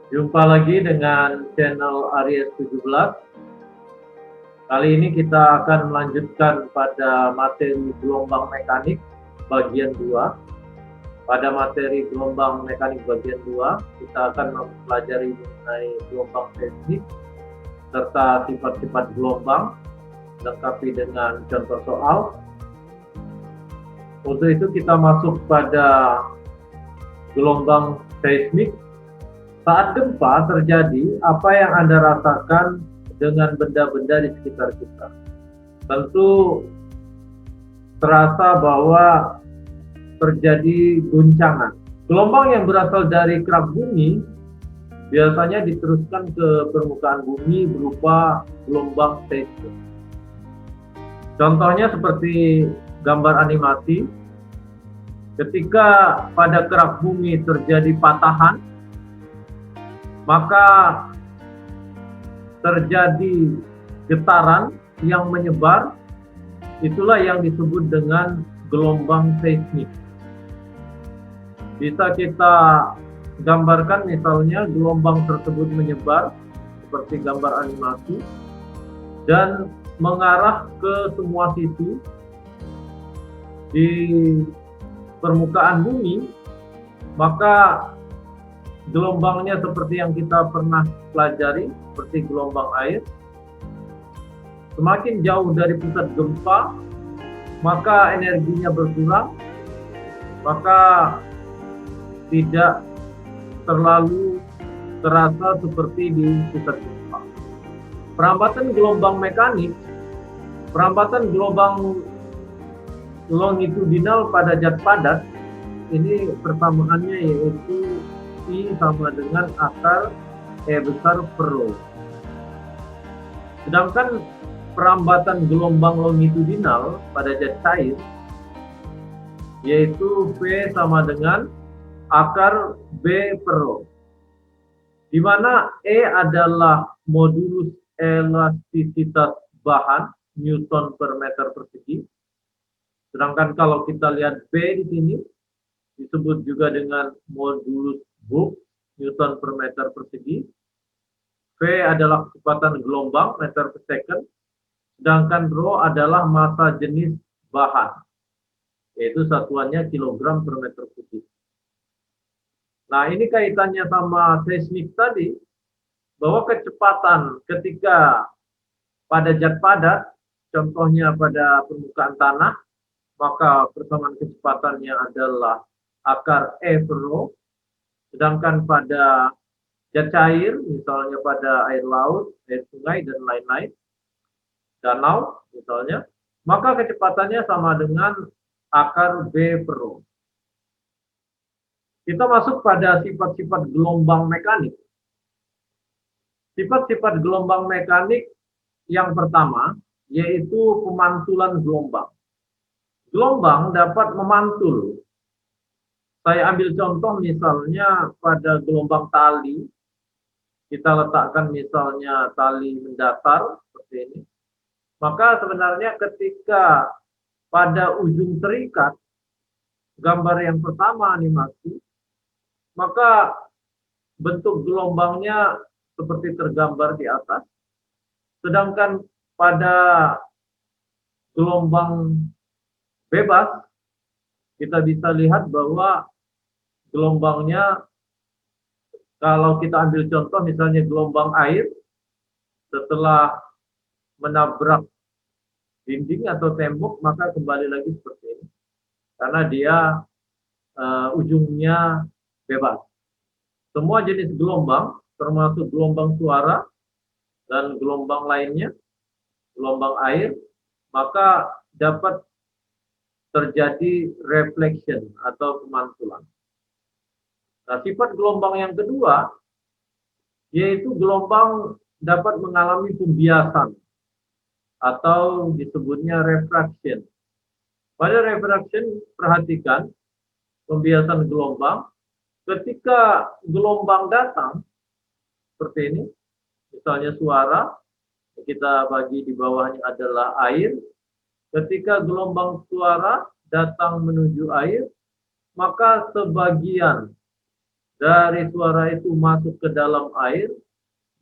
Jumpa lagi dengan channel Aries 17. Kali ini kita akan melanjutkan pada materi gelombang mekanik bagian 2. Pada materi gelombang mekanik bagian 2, kita akan mempelajari mengenai gelombang seismik serta sifat-sifat gelombang, lengkapi dengan contoh soal. Untuk itu kita masuk pada gelombang seismik. Saat gempa terjadi, apa yang Anda rasakan dengan benda-benda di sekitar kita? Tentu terasa bahwa terjadi guncangan. Gelombang yang berasal dari kerak bumi biasanya diteruskan ke permukaan bumi berupa gelombang seismik. Contohnya seperti gambar animasi, ketika pada kerak bumi terjadi patahan, maka terjadi getaran yang menyebar, itulah yang disebut dengan gelombang seismik. Bisa kita gambarkan misalnya gelombang tersebut menyebar seperti gambar animasi dan mengarah ke semua sisi di permukaan bumi, maka gelombangnya seperti yang kita pernah pelajari, seperti gelombang air. Semakin jauh dari pusat gempa, maka energinya berkurang, maka tidak terlalu terasa seperti di pusat gempa. Perambatan gelombang mekanik, perambatan gelombang longitudinal pada zat padat, ini persamaannya yaitu I sama dengan akar E besar per rho. Sedangkan perambatan gelombang longitudinal pada zat cair yaitu V sama dengan akar B per rho, di mana E adalah modulus elastisitas bahan Newton per meter persegi. Sedangkan kalau kita lihat B di sini disebut juga dengan modulus Hooke Newton per meter persegi. V adalah kecepatan gelombang meter per second, sedangkan rho adalah massa jenis bahan, yaitu satuannya kilogram per meter kubik. Nah, ini kaitannya sama seismik tadi, bahwa kecepatan ketika pada zat padat, contohnya pada permukaan tanah, maka persamaan kecepatannya adalah akar E per rho. Sedangkan pada zat cair, misalnya pada air laut, air sungai, dan lain-lain, danau misalnya, maka kecepatannya sama dengan akar B per rho. Kita masuk pada sifat-sifat gelombang mekanik. Sifat-sifat gelombang mekanik yang pertama, yaitu pemantulan gelombang. Gelombang dapat memantul. Saya ambil contoh misalnya pada gelombang tali, kita letakkan misalnya tali mendatar seperti ini. Maka sebenarnya ketika pada ujung terikat, gambar yang pertama animasi, maka bentuk gelombangnya seperti tergambar di atas. Sedangkan pada gelombang bebas, kita bisa lihat bahwa gelombangnya, kalau kita ambil contoh misalnya gelombang air, setelah menabrak dinding atau tembok, maka kembali lagi seperti ini. Karena dia ujungnya bebas. Semua jenis gelombang, termasuk gelombang suara dan gelombang lainnya, gelombang air, maka dapat terjadi reflection atau pemantulan. Nah, sifat gelombang yang kedua, yaitu gelombang dapat mengalami pembiasan atau disebutnya refraction. Pada refraction, perhatikan pembiasan gelombang. Ketika gelombang datang, seperti ini, misalnya suara, kita bagi di bawahnya adalah air. Ketika gelombang suara datang menuju air, maka sebagian dari suara itu masuk ke dalam air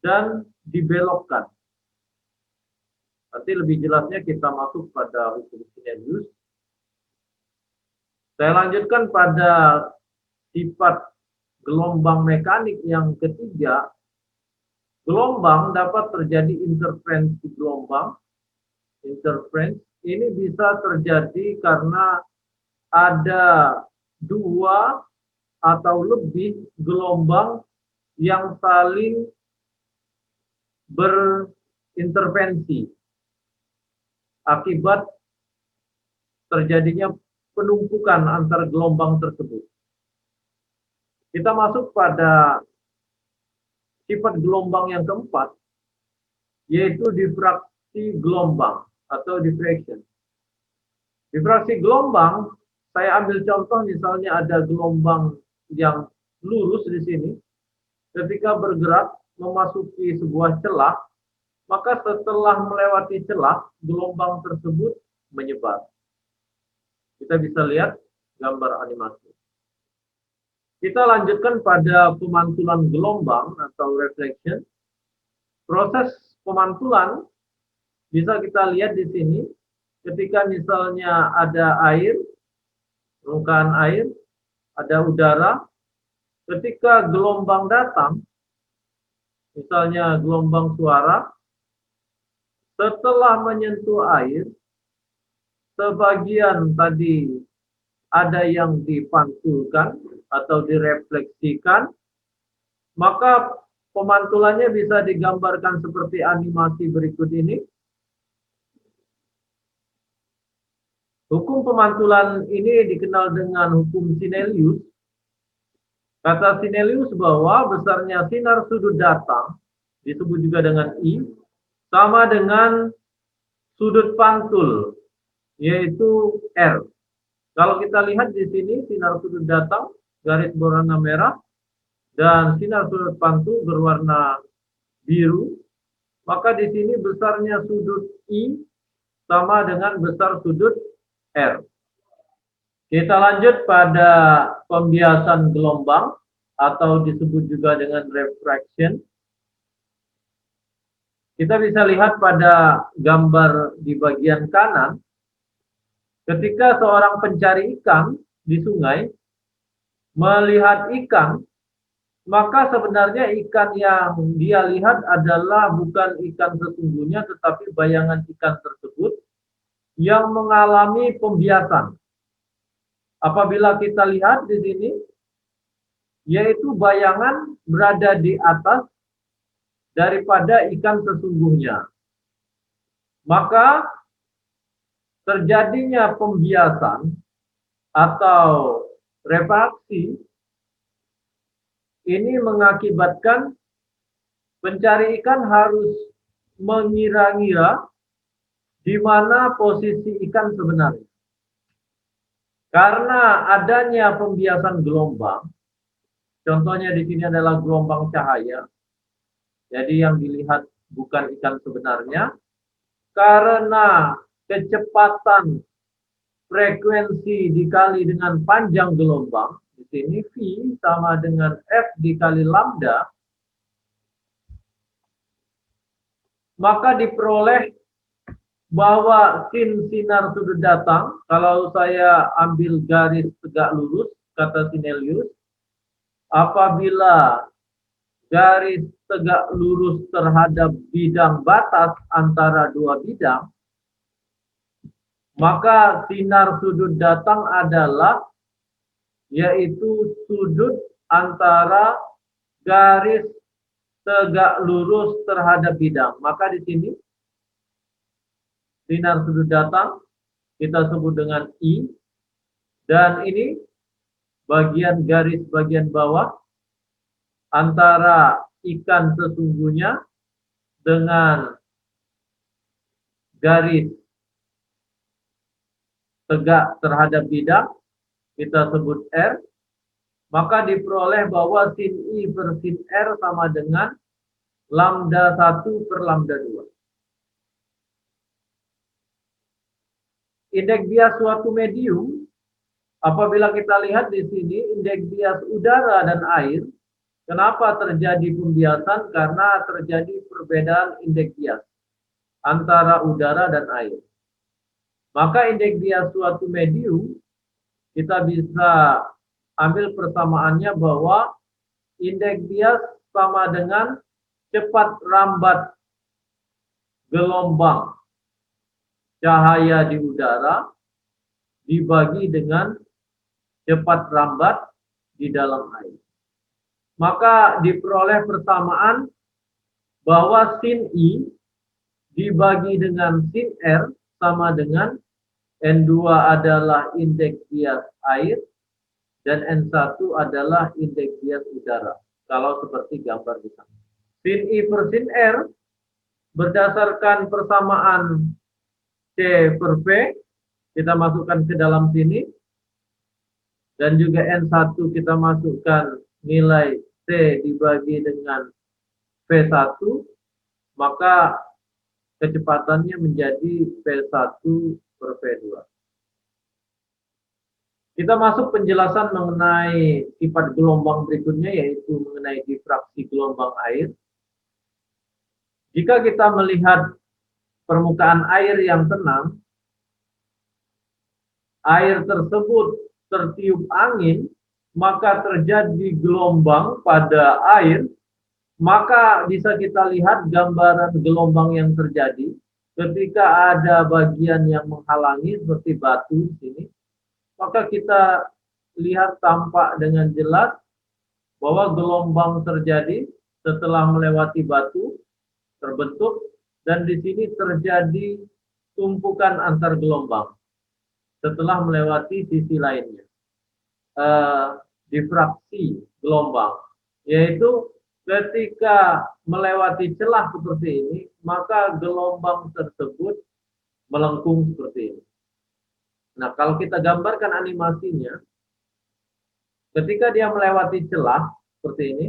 dan dibelokkan. Nanti lebih jelasnya kita masuk pada hukum Cornelius. Saya lanjutkan pada sifat gelombang mekanik yang ketiga. Gelombang dapat terjadi interferensi gelombang. Interferensi ini bisa terjadi karena ada dua atau lebih gelombang yang saling berintervensi akibat terjadinya penumpukan antar gelombang tersebut. Kita masuk pada sifat gelombang yang keempat, yaitu difraksi gelombang atau diffraction. Difraksi gelombang, saya ambil contoh misalnya ada gelombang yang lurus di sini, ketika bergerak memasuki sebuah celah, maka setelah melewati celah, gelombang tersebut menyebar. Kita bisa lihat gambar animasi. Kita lanjutkan pada pemantulan gelombang atau reflection. Proses pemantulan bisa kita lihat di sini. Ketika misalnya ada air, permukaan air, ada udara. Ketika gelombang datang, misalnya gelombang suara, setelah menyentuh air, sebagian tadi ada yang dipantulkan atau direfleksikan, maka pemantulannya bisa digambarkan seperti animasi berikut ini. Hukum pemantulan ini dikenal dengan hukum Cornelius. Kata Cornelius bahwa besarnya sinar sudut datang, disebut juga dengan I, sama dengan sudut pantul, yaitu R. Kalau kita lihat di sini, sinar sudut datang, garis berwarna merah, dan sinar sudut pantul berwarna biru, maka di sini besarnya sudut I sama dengan besar sudut R. Kita lanjut pada pembiasan gelombang atau disebut juga dengan refraction. Kita bisa lihat pada gambar di bagian kanan, ketika seorang pencari ikan di sungai melihat ikan, maka sebenarnya ikan yang dia lihat adalah bukan ikan sesungguhnya, tetapi bayangan ikan tersebut yang mengalami pembiasan. Apabila kita lihat di sini, yaitu bayangan berada di atas daripada ikan sesungguhnya. Maka terjadinya pembiasan atau refraksi ini mengakibatkan pencari ikan harus mengira-ngira di mana posisi ikan sebenarnya. Karena adanya pembiasan gelombang, contohnya di sini adalah gelombang cahaya. Jadi yang dilihat bukan ikan sebenarnya, karena kecepatan frekuensi dikali dengan panjang gelombang, di sini V sama dengan F dikali lambda, maka diperoleh bahwa sinar sudut datang, kalau saya ambil garis tegak lurus, kata Cornelius, apabila garis tegak lurus terhadap bidang batas antara dua bidang, maka sinar sudut datang adalah yaitu sudut antara garis tegak lurus terhadap bidang. Maka di sini sinar sudut datang kita sebut dengan I, dan ini bagian garis bagian bawah antara ikan sesungguhnya dengan garis tegak terhadap bidang kita sebut R, maka diperoleh bahwa sin I per sin R sama dengan lambda 1 per lambda 2. Indeks bias suatu medium Apabila kita lihat di sini indeks bias udara dan air, kenapa terjadi pembiasan? Karena terjadi perbedaan indeks bias antara udara dan air. Maka indeks bias suatu medium kita bisa ambil persamaannya bahwa indeks bias sama dengan cepat rambat gelombang cahaya di udara dibagi dengan cepat rambat di dalam air. Maka diperoleh persamaan bahwa sin I dibagi dengan sin R sama dengan N2 adalah indeks bias air dan N1 adalah indeks bias udara. Kalau seperti gambar di sana. Sin I per sin R berdasarkan persamaan C per V, kita masukkan ke dalam sini. Dan juga N1 kita masukkan nilai C dibagi dengan V1, maka kecepatannya menjadi V1 per V2. Kita masuk penjelasan mengenai sifat gelombang berikutnya, yaitu mengenai difraksi gelombang air. Jika kita melihat permukaan air yang tenang, air tersebut tertiup angin, maka terjadi gelombang pada air, maka bisa kita lihat gambaran gelombang yang terjadi ketika ada bagian yang menghalangi seperti batu di sini, maka kita lihat tampak dengan jelas bahwa gelombang terjadi setelah melewati batu terbentuk, dan di sini terjadi tumpukan antar gelombang setelah melewati sisi lainnya. Difraksi gelombang, yaitu ketika melewati celah seperti ini, maka gelombang tersebut melengkung seperti ini. Nah, kalau kita gambarkan animasinya, ketika dia melewati celah seperti ini,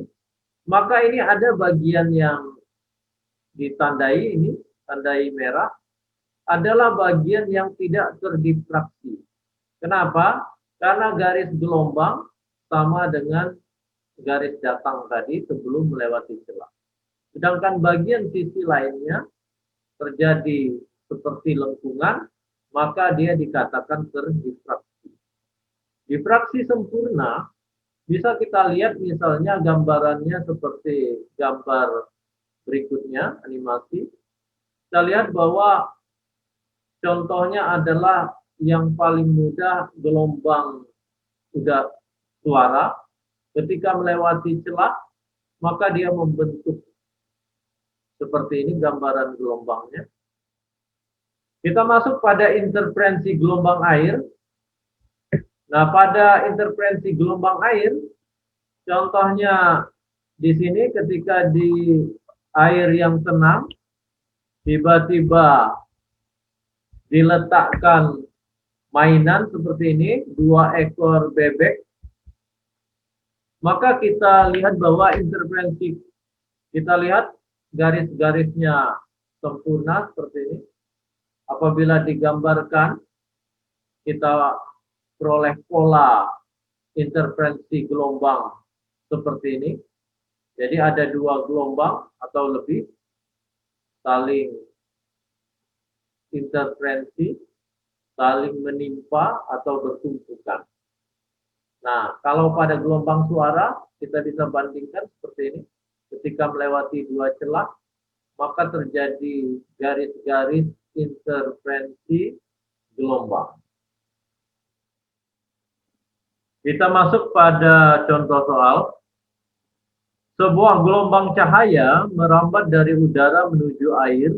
maka ini ada bagian yang ditandai ini, tandai merah, adalah bagian yang tidak terdifraksi. Kenapa? Karena garis gelombang sama dengan garis datang tadi sebelum melewati celah. Sedangkan bagian sisi lainnya terjadi seperti lengkungan, maka dia dikatakan terdifraksi. Difraksi sempurna bisa kita lihat misalnya gambarannya seperti gambar berikutnya, animasi. Kita lihat bahwa contohnya adalah yang paling mudah gelombang suara. Ketika melewati celah, maka dia membentuk seperti ini gambaran gelombangnya. Kita masuk pada interferensi gelombang air. Nah, pada interferensi gelombang air, contohnya di sini ketika di air yang tenang, tiba-tiba diletakkan mainan seperti ini, 2 ekor bebek, maka kita lihat bahwa interferensi, kita lihat garis-garisnya sempurna seperti ini. Apabila digambarkan, kita peroleh pola interferensi gelombang seperti ini. Jadi ada 2 gelombang atau lebih saling interferensi, saling menimpa atau bertumpukan. Nah, kalau pada gelombang suara, kita bisa bandingkan seperti ini. Ketika melewati 2 celah, maka terjadi garis-garis interferensi gelombang. Kita masuk pada contoh soal. Sebuah gelombang cahaya merambat dari udara menuju air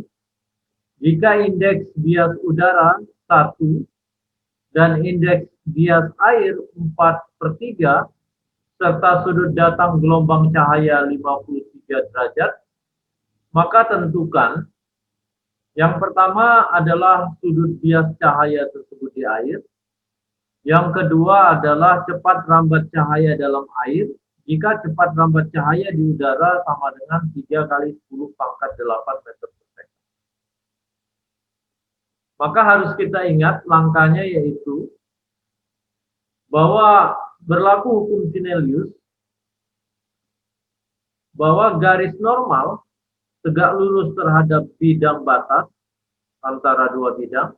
jika indeks bias udara 1 dan indeks bias air 4/3 serta sudut datang gelombang cahaya 53 derajat, maka tentukan yang pertama adalah sudut bias cahaya tersebut di air, yang kedua adalah cepat rambat cahaya dalam air jika cepat rambat cahaya di udara sama dengan 3 kali 10⁸ meter per second. Maka harus kita ingat langkahnya, yaitu bahwa berlaku hukum Snellius bahwa garis normal tegak lurus terhadap bidang batas antara dua bidang,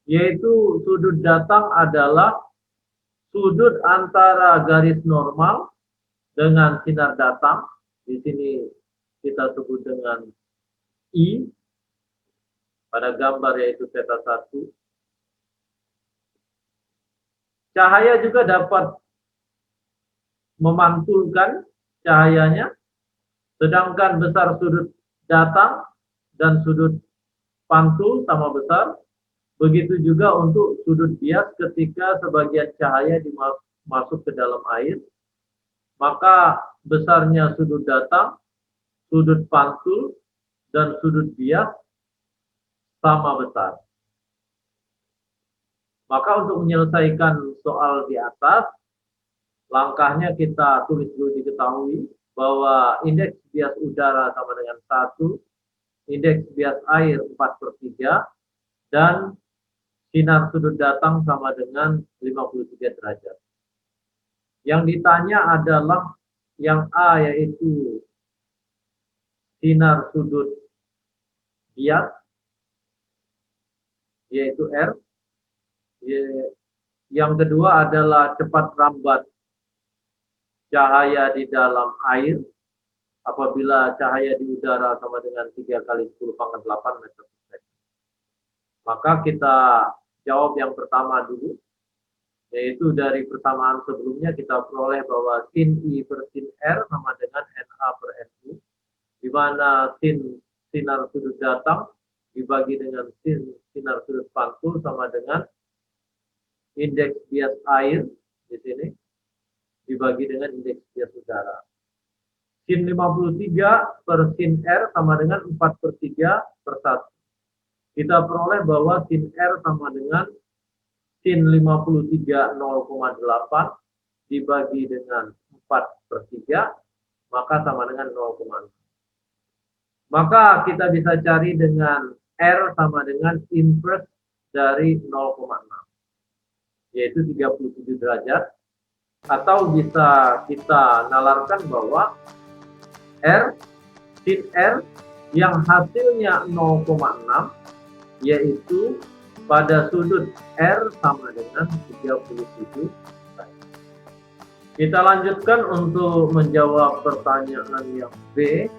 yaitu sudut datang adalah sudut antara garis normal dengan sinar datang. Di sini kita sebut dengan I pada gambar, yaitu theta 1. Cahaya juga dapat memantulkan cahayanya, sedangkan besar sudut datang dan sudut pantul sama besar. Begitu juga untuk sudut bias ketika sebagian cahaya masuk ke dalam air, maka besarnya sudut datang, sudut pantul, dan sudut bias sama besar. Maka untuk menyelesaikan soal di atas, langkahnya kita tulis dulu, diketahui bahwa indeks bias udara sama dengan 1, indeks bias air 4/3, dan sinar sudut datang sama dengan 53 derajat. Yang ditanya adalah yang A, yaitu sinar sudut bias, yaitu R. Yang kedua adalah cepat rambat cahaya di dalam air apabila cahaya di udara sama dengan 3 kali 10⁸ meter per second. Maka kita jawab yang pertama dulu, yaitu dari persamaan sebelumnya kita peroleh bahwa sin I per sin R sama dengan NA per NU, di mana sinar sudut datang dibagi dengan sinar sudut pantul sama dengan indeks bias air di sini dibagi dengan indeks bias udara. Sin 53 per sin R sama dengan 4/3/1. Kita peroleh bahwa sin R sama dengan sin 53 0,8 dibagi dengan 4/3, maka sama dengan 0,6. Maka kita bisa cari dengan R sama dengan inverse dari 0,6. Yaitu 37 derajat, atau bisa kita nalarkan bahwa sin R yang hasilnya 0,6, yaitu pada sudut R sama dengan 37 derajat. Kita lanjutkan untuk menjawab pertanyaan yang B,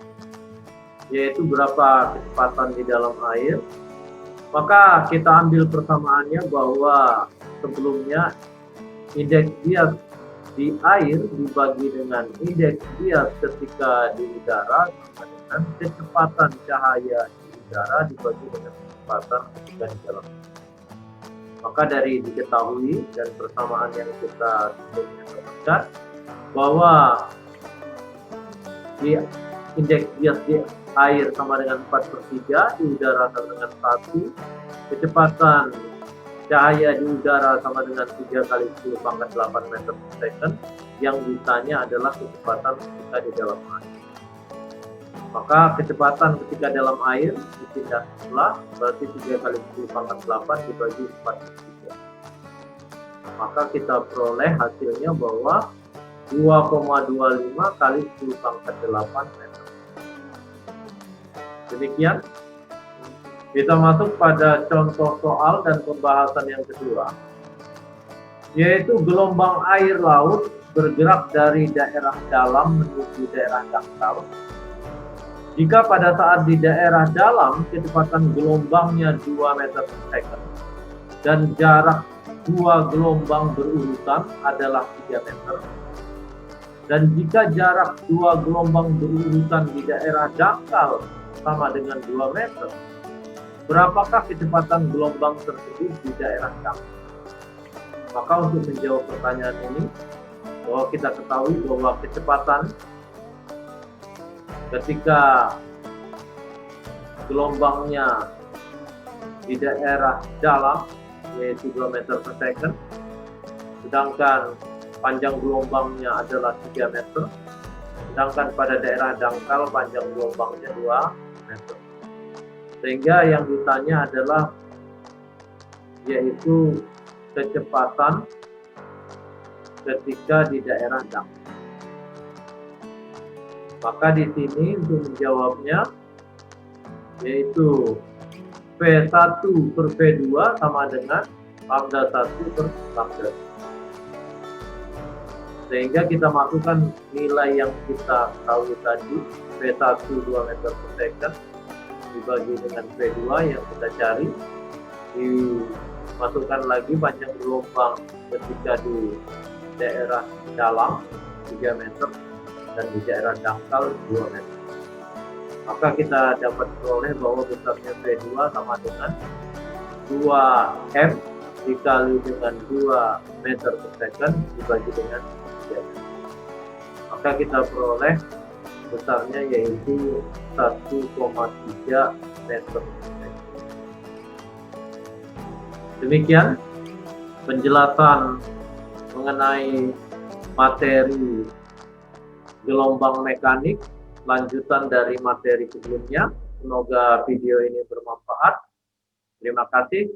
yaitu berapa kecepatan di dalam air. Maka kita ambil persamaannya bahwa sebelumnya indeks bias di air dibagi dengan indeks bias ketika di udara sama dengan kecepatan cahaya di udara dibagi dengan kecepatan ketika di dalam air. Maka dari diketahui dan persamaan yang kita sebelumnya temukan bahwa di indeks bias di air sama dengan 4/3, di udara sama dengan 1, kecepatan cahaya di udara sama dengan 3 kali 10⁸ meter per second, yang ditanya adalah kecepatan ketika di dalam air. Maka kecepatan ketika dalam air dipindah sebelah, berarti 3 kali 10⁸ dibagi 4/3. Maka kita peroleh hasilnya bahwa 2,25 kali 10⁸ meter. Demikian. Kita masuk pada contoh soal dan pembahasan yang kedua, yaitu gelombang air laut bergerak dari daerah dalam menuju daerah dangkal. Jika pada saat di daerah dalam kecepatan gelombangnya 2 meter per second dan jarak dua gelombang berurutan adalah 3 meter, dan jika jarak dua gelombang berurutan di daerah dangkal sama dengan 2 meter, berapakah kecepatan gelombang tersebut di daerah dangkal? Maka untuk menjawab pertanyaan ini, bahwa kita ketahui bahwa kecepatan ketika gelombangnya di daerah dalam yaitu 2 meter per second, sedangkan panjang gelombangnya adalah 3 meter, sedangkan pada daerah dangkal panjang gelombangnya 2 meter. Sehingga yang ditanya adalah yaitu kecepatan ketika di daerah dangkal. Maka di sini untuk menjawabnya yaitu V1 per V2 sama dengan lambda 1 per lambda 2. Sehingga kita masukkan nilai yang kita tahu tadi, V1 2 meter per second dibagi dengan V2 yang kita cari, dimasukkan lagi panjang gelombang ketika di daerah dalam 3 meter dan di daerah dangkal 2 meter. Maka kita dapat peroleh bahwa besarnya V2 sama dengan 2M dikali dengan 2 meter per second dibagi dengan 3 meter. Maka kita peroleh besarnya yaitu 1,3 meter per second. Demikian penjelasan mengenai materi gelombang mekanik, lanjutan dari materi sebelumnya. Semoga video ini bermanfaat. Terima kasih.